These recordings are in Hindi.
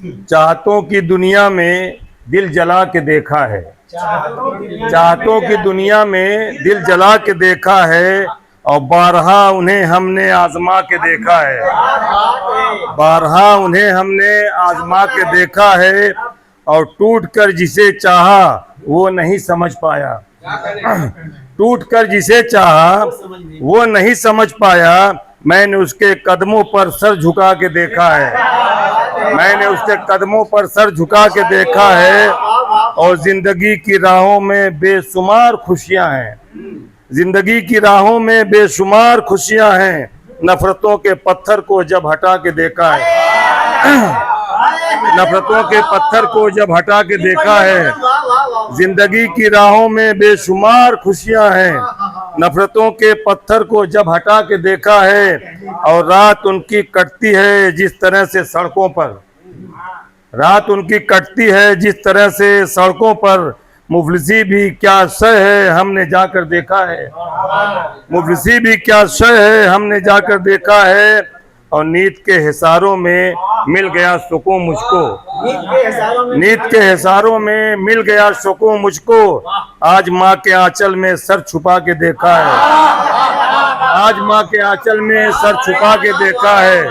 चाहतों की दुनिया में दिल जला के देखा है, चाहतों की दुनिया में दिल जला के देखा है, और बारहा उन्हें हमने आजमा के देखा है, बारहा उन्हें हमने आजमा के देखा है, और टूट कर जिसे चाहा वो नहीं समझ पाया, टूट कर जिसे चाहा वो नहीं समझ पाया। मैंने उसके कदमों पर सर झुका के देखा है, मैंने उसके कदमों पर सर झुका के देखा है, और जिंदगी की राहों में बेशुमार खुशियां हैं, जिंदगी की राहों में बेशुमार खुशियां हैं। नफरतों के पत्थर को जब हटा के देखा है, नफरतों के पत्थर को जब हटा के देखा है, जिंदगी की राहों में बेशुमार खुशियां हैं। नफरतों के पत्थर को जब हटा के देखा है, और रात उनकी कटती है जिस तरह से सड़कों पर, रात उनकी कटती है जिस तरह से सड़कों पर। मुफलिसी भी क्या शय है हमने जाकर देखा है, मुफलिसी भी क्या शय है हमने जाकर देखा है, और नींद के हिसारों में मिल गया सुकून मुझको, नींद के हिसारों में मिल गया सुकून मुझको। आज माँ के आंचल में सर छुपा के देखा है, आज माँ के आंचल में सर छुपा के देखा है।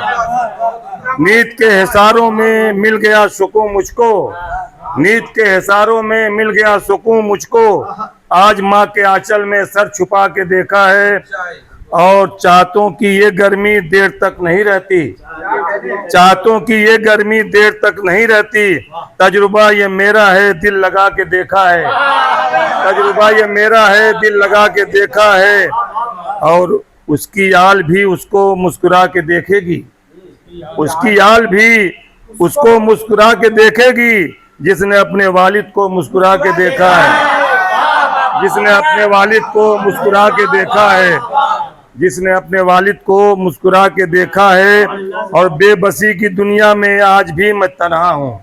नींद के हिसारों में मिल गया सुकून मुझको, नींद के हिसारों में मिल गया सुकून मुझको। आज माँ के आंचल में सर छुपा के देखा है, और चाहतों की ये गर्मी देर तक नहीं रहती, चाहतों की ये गर्मी देर तक नहीं रहती। तजुर्बा ये मेरा है दिल लगा के देखा है, तजुर्बा ये मेरा है दिल लगा के देखा है, और उसकी आल भी उसको मुस्कुरा के देखेगी, उसकी आल भी उसको मुस्कुरा के देखेगी, जिसने अपने वालिद को मुस्कुरा के देखा है, जिसने अपने वालिद को मुस्कुरा के देखा है, जिसने अपने वालिद को मुस्कुरा के देखा है। और बेबसी की दुनिया में आज भी मैं तन्हा हूँ,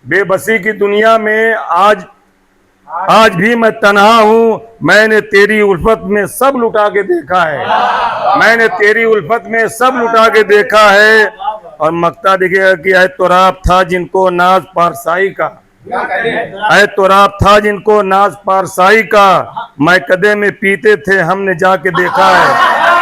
बेबसी की दुनिया में आज भी मैं तन्हा हूँ। मैंने तेरी उल्फत में सब लुटा के देखा है, मैंने तेरी उल्फत में सब लुटा के देखा है। और मक्ता दिखेगा कि ऐ तुराब था जिनको नाज पारसाई का, ऐ तुराब था जिनको नाज पारसाई का, मैं कदे में पीते थे हमने जाके देखा है,